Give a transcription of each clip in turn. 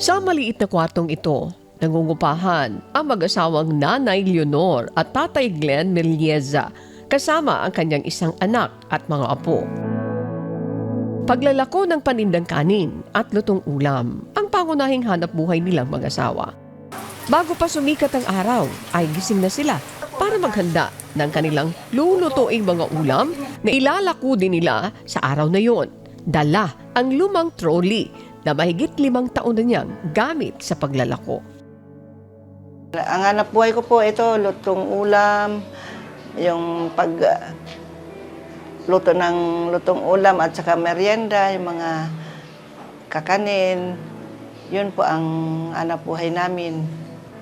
Sa maliit na kwartong ito, nangungupahan ang mag-asawang Nanay Leonor at Tatay Glenn Melieza kasama ang kanyang isang anak at mga apo. Paglalako ng panindang kanin at lutong ulam ang pangunahing hanap buhay nilang mag-asawa. Bago pa sumikat ang araw ay gising na sila para maghanda ng kanilang lulutuing mga ulam na ilalako din nila sa araw na yon. Dala ang lumang trolley na mahigit 5 taon na niyang gamit sa paglalako. Ang hanap buhay ko po ito, lutong ulam, yung luto ng lutong ulam at saka merienda, yung mga kakanin. Yun po ang hanap buhay namin.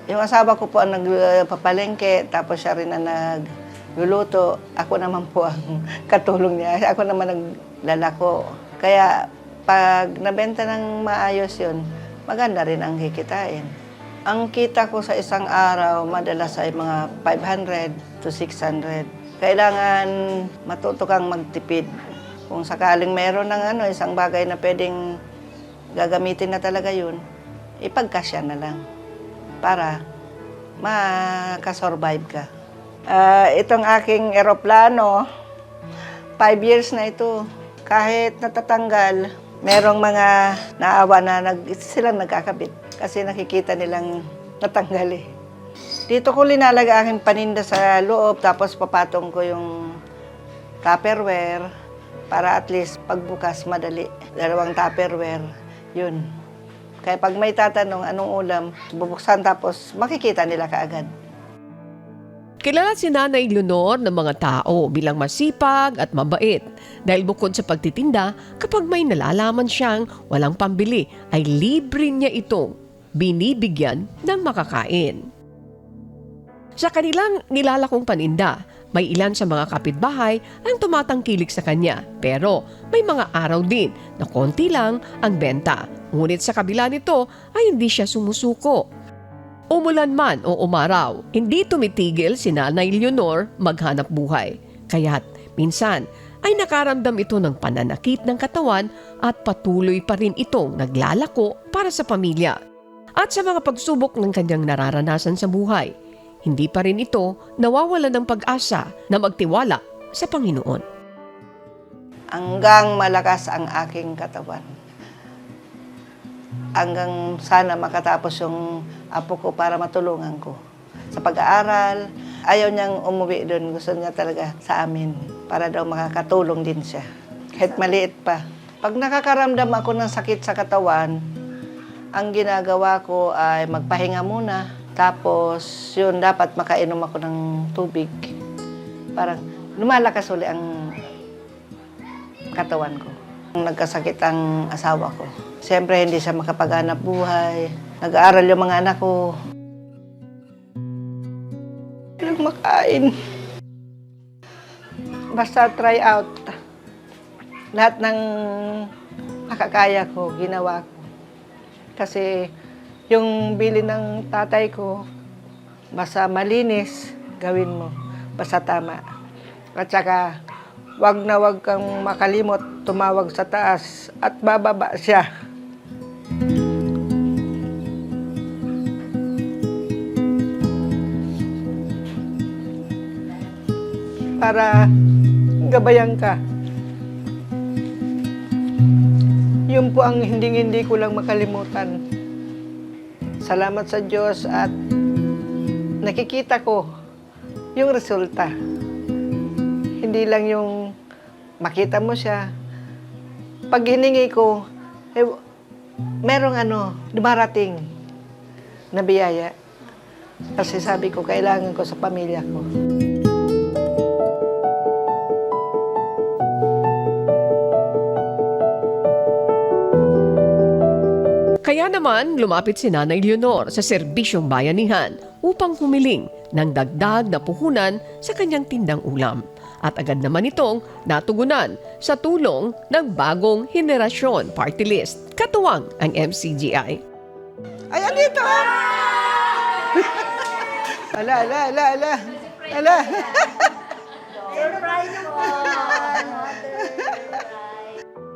Yung asawa ko po ang nagpapalengke, tapos siya rin ang nagluluto. Ako naman po ang katulong niya. Ako naman naglalako. Kaya pag nabenta ng maayos yun, maganda rin ang kikitain. Ang kita ko sa isang araw, madalas ay mga 500 to 600. Kailangan matuto kang magtipid. Kung sakaling meron ng isang bagay na pwedeng gagamitin na talaga yun, ipagkasya na lang para makasurvive ka. Itong aking eroplano, 5 years na ito. Kahit natatanggal, merong mga naawa na silang nagkakabit kasi nakikita nilang natanggal eh. Dito ko linalaga aking paninda sa loob, tapos papatong ko yung Tupperware para at least pagbukas madali. 2 Tupperware, yun. Kaya pag may tatanong anong ulam, bubuksan tapos makikita nila kaagad. Kilala si Nanay Leonor ng mga tao bilang masipag at mabait dahil bukod sa pagtitinda, kapag may nalalaman siyang walang pambili ay libre niya itong binibigyan ng makakain. Sa kanilang nilalakong paninda, may ilan sa mga kapitbahay ang tumatangkilik sa kanya, pero may mga araw din na konti lang ang benta. Ngunit sa kabila nito ay hindi siya sumusuko. Umulan man o umaraw, hindi tumitigil si Nanay Leonor maghanap buhay. Kaya't minsan ay nakaramdam ito ng pananakit ng katawan at patuloy pa rin itong naglalako para sa pamilya. At sa mga pagsubok ng kanyang nararanasan sa buhay, hindi pa rin ito nawawala ng pag-asa na magtiwala sa Panginoon. Hanggang malakas ang aking katawan. Hanggang sana makatapos yung apo ko para matulungan ko sa pag-aaral. Ayaw niyang umuwi doon. Gusto niya talaga sa amin para daw makakatulong din siya. Kahit maliit pa. Pag nakakaramdam ako ng sakit sa katawan, ang ginagawa ko ay magpahinga muna. Tapos yun, dapat makainom ako ng tubig. Parang lumalakas uli ang katawan ko. Nagkasakit ang asawa ko. Siyempre, hindi siya makapaghanap buhay. Nag-aaral yung mga anak ko. Walang makain. Basta try out. Lahat ng makakaya ko, ginawa ko. Kasi yung bili ng tatay ko, basta malinis, gawin mo. Basta tama. At saka, wag na wag kang makalimot, tumawag sa taas at bababa siya. Para gabayan ka. Yun po ang hindi ko lang makalimutan. Salamat sa Diyos at nakikita ko yung resulta. Hindi lang yung makita mo siya. Pag hiningi ko, merong dumarating na biyaya. Kasi sabi ko, kailangan ko sa pamilya ko. Kaya naman lumapit si Nanay Leonor sa serbisyong bayanihan upang humiling ng dagdag na puhunan sa kanyang tindang ulam. At agad naman itong natugunan sa tulong ng bagong henerasyon party list, katuwang ang MCGI. Ay, andito! Ala.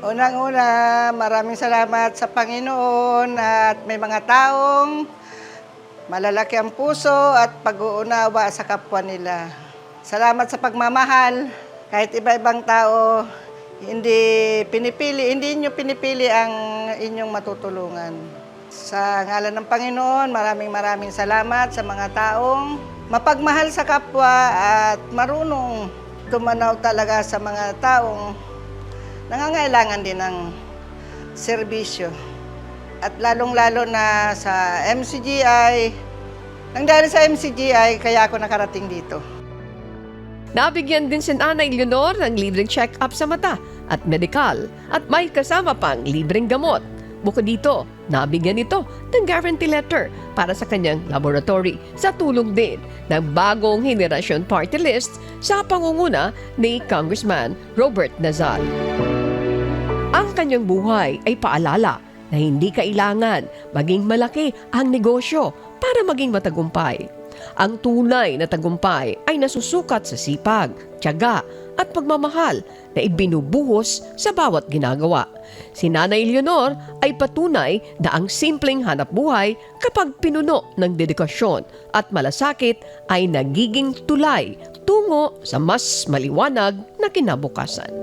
Unang-una, maraming salamat sa Panginoon at may mga taong malalaki ang puso at pag-uunawa sa kapwa nila. Salamat sa pagmamahal. Kahit iba-ibang tao, hindi nyo pinipili ang inyong matutulungan. Sa ngalan ng Panginoon, maraming salamat sa mga taong mapagmahal sa kapwa at marunong tumanaw talaga sa mga taong nangangailangan din ng serbisyo. At lalong-lalo na sa MCGI, nang dahil sa MCGI, kaya ako nakarating dito. Nabigyan din si Nanay Leonor ng libreng check-up sa mata at medikal at may kasama pang libreng gamot. Bukod dito, nabigyan ito ng guarantee letter para sa kanyang laboratory sa tulong din ng bagong henerasyon party list sa pangunguna ni Congressman Robert Nazal. Ang kanyang buhay ay paalala na hindi kailangan maging malaki ang negosyo para maging matagumpay. Ang tunay na tagumpay ay nasusukat sa sipag, tiyaga at pagmamahal na ibinubuhos sa bawat ginagawa. Si Nanay Leonor ay patunay na ang simpleng hanap buhay kapag pinuno ng dedikasyon at malasakit ay nagiging tulay tungo sa mas maliwanag na kinabukasan.